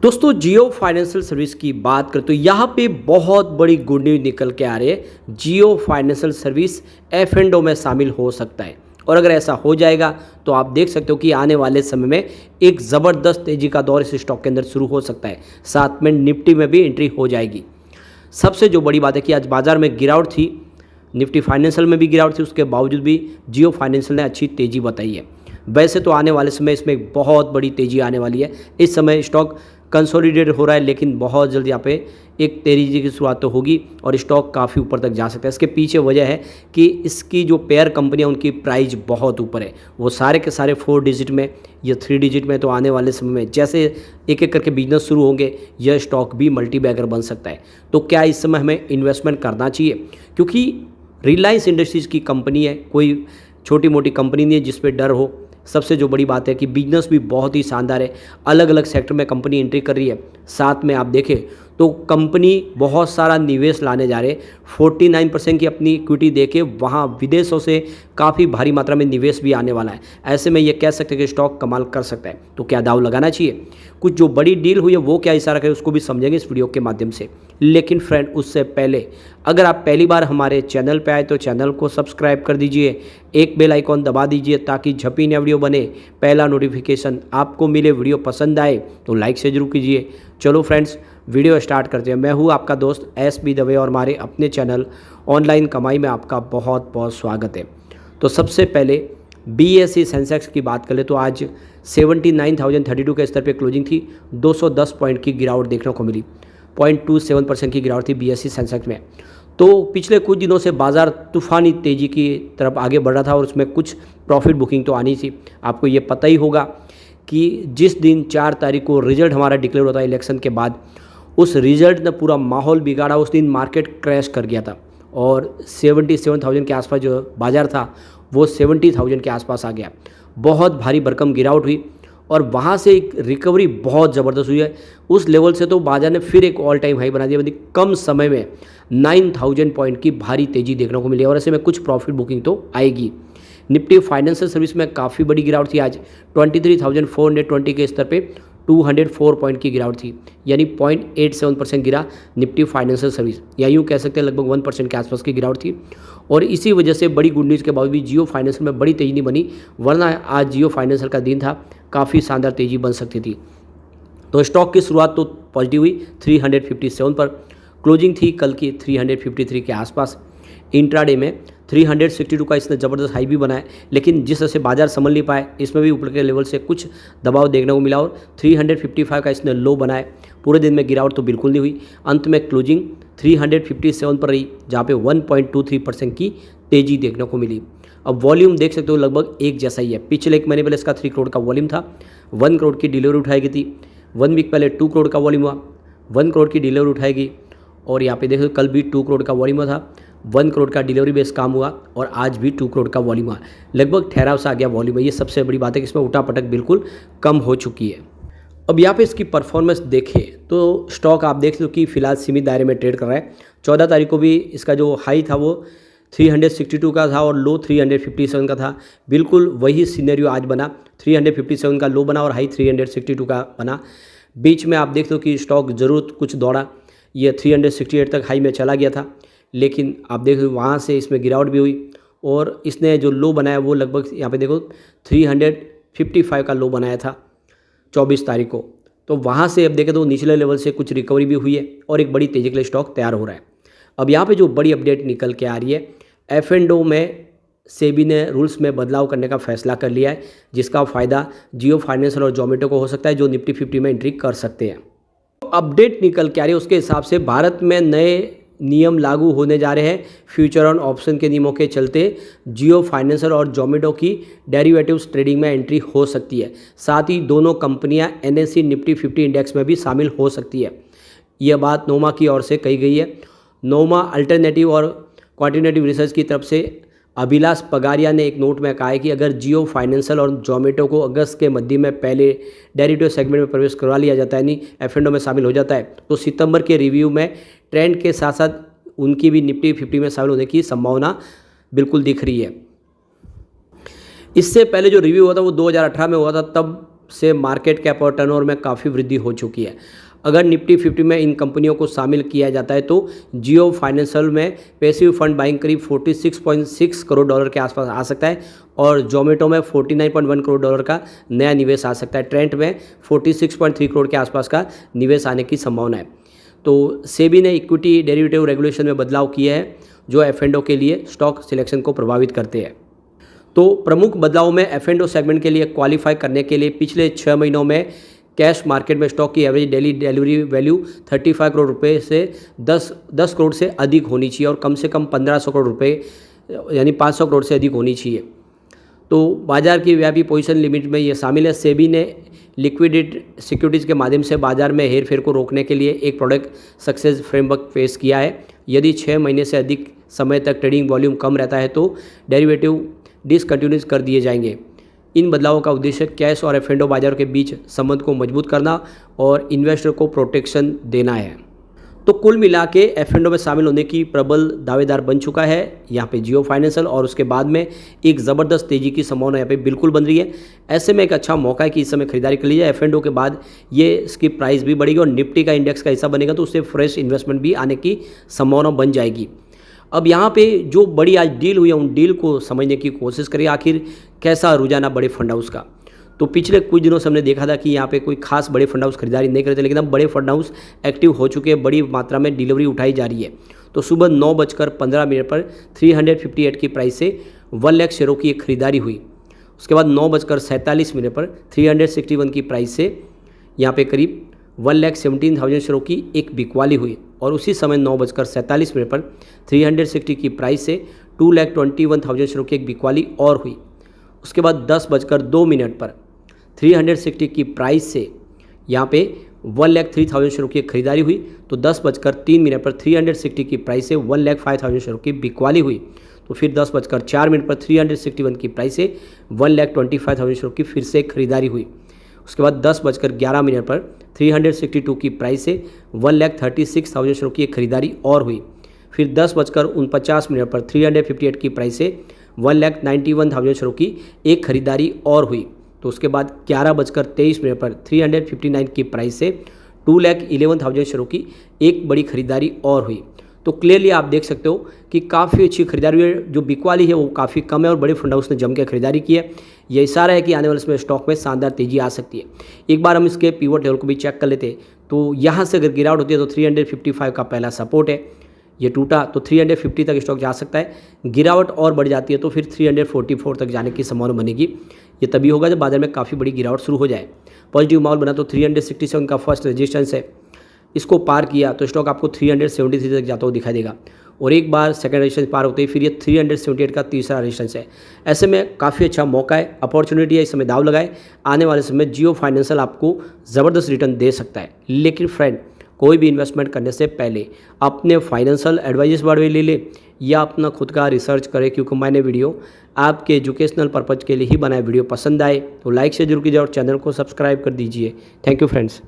दोस्तों जियो financial service की बात करें तो यहाँ पे बहुत बड़ी गुड न्यूज़ निकल के आ रही है। जियो फाइनेंशियल सर्विस एफ एंड ओ में शामिल हो सकता है और अगर ऐसा हो जाएगा तो आप देख सकते हो कि आने वाले समय में एक ज़बरदस्त तेज़ी का दौर इस स्टॉक के अंदर शुरू हो सकता है। साथ में निफ्टी में भी एंट्री हो जाएगी। सबसे जो बड़ी बात है कि आज बाजार में गिरावट थी, निफ्टी फाइनेंशियल में भी गिरावट थी, उसके बावजूद भी जियो फाइनेंशियल ने अच्छी तेज़ी बताई है। वैसे तो आने वाले समय इसमें एक बहुत बड़ी तेज़ी आने वाली है। इस समय स्टॉक कंसोलिडेट हो रहा है, लेकिन बहुत जल्द यहाँ पे एक तेज़ी की शुरुआत तो होगी और स्टॉक काफ़ी ऊपर तक जा सकता है। इसके पीछे वजह है कि इसकी जो पेयर कंपनियाँ उनकी प्राइस बहुत ऊपर है। वो सारे के सारे 4 डिजिट में या 3 डिजिट में, तो आने वाले समय में जैसे एक एक करके बिजनेस शुरू होंगे यह स्टॉक भी मल्टीबैगर बन सकता है। तो क्या इस समय हमें इन्वेस्टमेंट करना चाहिए? क्योंकि रिलायंस इंडस्ट्रीज़ की कंपनी है, कोई छोटी मोटी कंपनी नहीं है जिस पे डर हो। सबसे जो बड़ी बात है कि बिजनेस भी बहुत ही शानदार है, अलग अलग सेक्टर में कंपनी एंट्री कर रही है। साथ में आप देखें तो कंपनी बहुत सारा निवेश लाने जा रहे हैं। 49% की अपनी इक्विटी देके वहाँ विदेशों से काफ़ी भारी मात्रा में निवेश भी आने वाला है। ऐसे में ये कह सकते हैं कि स्टॉक कमाल कर सकता है। तो क्या दाव लगाना चाहिए? कुछ जो बड़ी डील हुई है वो क्या इशारा करे उसको भी समझेंगे इस वीडियो के माध्यम से। लेकिन फ्रेंड, उससे पहले अगर आप पहली बार हमारे चैनल पे आए तो चैनल को सब्सक्राइब कर दीजिए, एक बेल आइकॉन दबा दीजिए ताकि जब भी नया वीडियो बने पहला नोटिफिकेशन आपको मिले। वीडियो पसंद आए तो लाइक से जरूर कीजिए। चलो फ्रेंड्स, वीडियो स्टार्ट करते हैं। मैं हूँ आपका दोस्त SB दवे और हमारे अपने चैनल ऑनलाइन कमाई में आपका बहुत बहुत स्वागत है। तो सबसे पहले BSE सेंसेक्स की बात करें तो आज 79,032 के स्तर पे क्लोजिंग थी। 210 पॉइंट की गिरावट देखने को मिली। 0.27% की गिरावट थी BSE सेंसेक्स में। तो पिछले कुछ दिनों से बाजार तूफानी तेज़ी की तरफ आगे बढ़ रहा था और उसमें कुछ प्रॉफिट बुकिंग तो आनी थी। आपको ये पता ही होगा कि जिस दिन 4 तारीख को रिजल्ट हमारा डिक्लेयर होता है इलेक्शन के बाद, उस रिजल्ट ने पूरा माहौल बिगाड़ा। उस दिन मार्केट क्रैश कर गया था और 77,000 के आसपास जो बाज़ार था वो 70,000 के आसपास आ गया। बहुत भारी भरकम गिरावट हुई और वहाँ से एक रिकवरी बहुत ज़बरदस्त हुई है। उस लेवल से तो बाजार ने फिर एक ऑल टाइम हाई बना दिया। मतलब कम समय में 9,000 पॉइंट की भारी तेज़ी देखने को मिली और ऐसे में कुछ प्रॉफिट बुकिंग तो आएगी। निफ्टी फाइनेंशियल सर्विस में काफ़ी बड़ी गिरावट थी। आज 23,420 के स्तर पे 204 पॉइंट की गिरावट थी, यानी 0.87% गिरा निफ्टी फाइनेंशियल सर्विस, या यूँ कह सकते हैं लगभग 1% के आसपास की गिरावट थी। और इसी वजह से बड़ी गुड न्यूज़ के बावजूद भी जियो फाइनेंशियल में बड़ी तेज़ी नहीं बनी, वरना आज जियो फाइनेंशियल का दिन था, काफ़ी शानदार तेज़ी बन सकती थी। तो स्टॉक की शुरुआत तो पॉजिटिव हुई 357 पर, क्लोजिंग थी कल की 353 के आसपास। इंट्राडे में 362 का इसने ज़बरदस्त हाई भी बनाया, लेकिन जिस तरह से बाजार संभल नहीं पाए इसमें भी ऊपर के लेवल से कुछ दबाव देखने को मिला और 355 का इसने लो बनाया। पूरे दिन में गिरावट तो बिल्कुल नहीं हुई। अंत में क्लोजिंग 357 पर रही, जहाँ पे 1.23% की तेज़ी देखने को मिली। अब वॉल्यूम देख सकते हो लगभग एक जैसा ही है। पिछले एक महीने पहले इसका 3 करोड़ का वॉल्यूम था, 1 करोड़ की डिलीवरी उठाई गई थी। 1 वीक पहले 2 करोड़ का वॉल्यूम हुआ, 1 करोड़ की डिलीवरी उठाई गई। और यहाँ पे देखो कल भी 2 करोड़ का वॉल्यूम था, 1 करोड़ का डिलीवरी बेस काम हुआ और आज भी 2 करोड़ का वॉल्यूम हुआ। लगभग ठहराव सा आ गया वॉल्यूम है। ये सबसे बड़ी बात है कि इसमें उठापटक बिल्कुल कम हो चुकी है। अब यहाँ पे इसकी परफॉर्मेंस देखें तो स्टॉक आप देख लो कि फिलहाल सीमित दायरे में ट्रेड कर रहा है। 14 तारीख को भी इसका जो हाई था वो 362 का था और लो 357 का था। बिल्कुल वही सिनेरियो आज बना, 357 का लो बना और हाई 362 का बना। बीच में आप देख लो कि स्टॉक ज़रूर कुछ दौड़ा, ये 368 तक हाई में चला गया था, लेकिन आप देखो वहाँ से इसमें गिरावट भी हुई और इसने जो लो बनाया वो लगभग यहाँ पे देखो 355 का लो बनाया था 24 तारीख को। तो वहाँ से अब देखें तो निचले लेवल से कुछ रिकवरी भी हुई है और एक बड़ी तेज़ी के लिए स्टॉक तैयार हो रहा है। अब यहाँ पे जो बड़ी अपडेट निकल के आ रही है, F&O में सेबी ने रूल्स में बदलाव करने का फैसला कर लिया है, जिसका फ़ायदा जियो फाइनेंशियल और जोमेटो को हो सकता है, जो निफ्टी 50 में एंट्री कर सकते हैं। अपडेट निकल के आ रही है उसके हिसाब से भारत में नए नियम लागू होने जा रहे हैं। फ्यूचर और ऑप्शन के नियमों के चलते जियो फाइनेंशियल और जोमेटो की डेरिवेटिव्स ट्रेडिंग में एंट्री हो सकती है। साथ ही दोनों कंपनियां NSE निफ्टी 50 इंडेक्स में भी शामिल हो सकती है। यह बात नोमा की ओर से कही गई है। नोमा अल्टरनेटिव और क्वांटिटेटिव रिसर्च की तरफ से अभिलाष पगारिया ने एक नोट में कहा है कि अगर जियो फाइनेंशियल और जोमेटो को अगस्त के मध्य में पहले डेरिवेटिव सेगमेंट में प्रवेश करवा लिया जाता है, यानी F&O में शामिल हो जाता है, तो सितंबर के रिव्यू में ट्रेंड के साथ साथ उनकी भी निफ्टी 50 में शामिल होने की संभावना बिल्कुल दिख रही है। इससे पहले जो रिव्यू हुआ था वो 2018 में हुआ था, तब से मार्केट कैप और टर्नओवर में काफ़ी वृद्धि हो चुकी है। अगर निफ्टी 50 में इन कंपनियों को शामिल किया जाता है तो जियो फाइनेंशियल में पैसिव फंड बाइंग करीब 46.6 करोड़ डॉलर के आसपास आ सकता है और जोमेटो में 49.1 करोड़ डॉलर का नया निवेश आ सकता है। ट्रेंट में 46.3 करोड़ के आसपास का निवेश आने की संभावना है। तो सेबी ने इक्विटी डेरिवेटिव रेगुलेशन में बदलाव किए हैं जो F&O के लिए स्टॉक सिलेक्शन को प्रभावित करते हैं। तो प्रमुख बदलाव में F&O सेगमेंट के लिए क्वालिफाई करने के लिए पिछले 6 महीनों में कैश मार्केट में स्टॉक की average daily delivery value 35 crore रुपए से 10 करोड़ से अधिक होनी चाहिए और कम से कम 1500 करोड़ रुपए यानी 500 करोड़ से अधिक होनी चाहिए। तो बाजार की व्यापी पोजीशन लिमिट में ये शामिल है। सेबी ने लिक्विडेट सिक्योरिटीज़ के माध्यम से बाजार में हेरफेर को रोकने के लिए एक प्रोडक्ट सक्सेस फ्रेमवर्क पेश किया है। यदि 6 महीने से अधिक समय तक ट्रेडिंग वॉल्यूम कम रहता है तो डेरिवेटिव डिसकंटिन्यूज कर दिए जाएंगे। इन बदलावों का उद्देश्य कैश और F&O बाजारों के बीच संबंध को मजबूत करना और इन्वेस्टर को प्रोटेक्शन देना है। तो कुल मिला के F&O में शामिल होने की प्रबल दावेदार बन चुका है यहाँ पे जियो फाइनेंशियल और उसके बाद में एक ज़बरदस्त तेज़ी की संभावना यहाँ पे बिल्कुल बन रही है। ऐसे में एक अच्छा मौका है कि इस समय खरीदारी कर ली जाए। F&O के बाद ये इसकी प्राइस भी बढ़ेगी और निफ्टी का इंडेक्स का हिस्सा बनेगा तो उससे फ्रेश इन्वेस्टमेंट भी आने की संभावना बन जाएगी। अब यहाँ पे जो बड़ी आज डील हुई है उन डील को समझने की कोशिश करिए आखिर कैसा रुझान बड़े फंड हाउस का। तो पिछले कुछ दिनों से हमने देखा था कि यहाँ पे कोई खास बड़े फंड हाउस खरीदारी नहीं करते, लेकिन अब बड़े फंड हाउस एक्टिव हो चुके हैं, बड़ी मात्रा में डिलीवरी उठाई जा रही है। तो सुबह 9:15 पर 358 की प्राइस से 1 लाख शेयरों की एक खरीदारी हुई। उसके बाद 9:47 पर 361 की प्राइस से यहाँ पे करीब 1,17,000 शेयरों की एक बिकवाली हुई और उसी समय 9:47 पर 360 की प्राइस से 2,21,000 शेयरों की एक बिकवाली और हुई। उसके बाद 10:02 पर 360 की प्राइस से यहाँ पे 1,03,000 शेयरों की एक खरीदारी हुई। तो 10:03 पर 360 की प्राइस से 1,05,000 शेयरों की बिकवाली हुई। तो फिर 10:04 पर 361 की प्राइस से 1,25,000 शेयरों की फिर से खरीदारी हुई। उसके बाद 10:11 पर 362 की प्राइस से 1,36,000 शेयरों की एक खरीदारी और हुई। फिर 10:49 पर 358 की प्राइस से 1,91,000 शेयरों की एक खरीदारी और हुई। तो उसके बाद 11:23 पर 359 की प्राइस से 2,11,000 शेयरों की एक बड़ी खरीदारी और हुई। तो क्लियरली आप देख सकते हो कि काफ़ी अच्छी खरीदारी है। जो बिकवाली है वो काफ़ी कम है और बड़े फंड हाउस ने जम के खरीदारी की है। ये इशारा है कि आने वाले समय स्टॉक में शानदार तेजी आ सकती है। एक बार हम इसके पिवट लेवल को भी चेक कर लेते तो यहाँ से अगर गिरावट होती है तो 355 का पहला सपोर्ट है, ये टूटा तो 350 तक स्टॉक जा सकता है। गिरावट और बढ़ जाती है तो फिर 344 तक जाने की संभावना बनेगी। ये तभी होगा जब बाजार में काफ़ी बड़ी गिरावट शुरू हो जाए। पॉजिटिव माहौल बना तो 367 का फर्स्ट रेजिस्टेंस है, इसको पार किया तो स्टॉक आपको 373 तक जाता हुआ दिखाई देगा और एक बार सेकंड रेजिस्टेंस पार होते ही फिर ये 378 का तीसरा रेजिस्टेंस है। ऐसे में काफ़ी अच्छा मौका है, अपॉर्चुनिटी है, इस समय दाव लगाए। आने वाले समय जियो फाइनेंशियल आपको ज़बरदस्त रिटर्न दे सकता है। लेकिन फ्रेंड, कोई भी इन्वेस्टमेंट करने से पहले अपने फाइनेंशियल एडवाइजर्स बारे में ले ले या अपना खुद का रिसर्च करें, क्योंकि मैंने वीडियो आपके एजुकेशनल पर्पज़ के लिए ही बनाया। वीडियो पसंद आए तो लाइक से जरूर कीजिए और चैनल को सब्सक्राइब कर दीजिए। Thank you friends.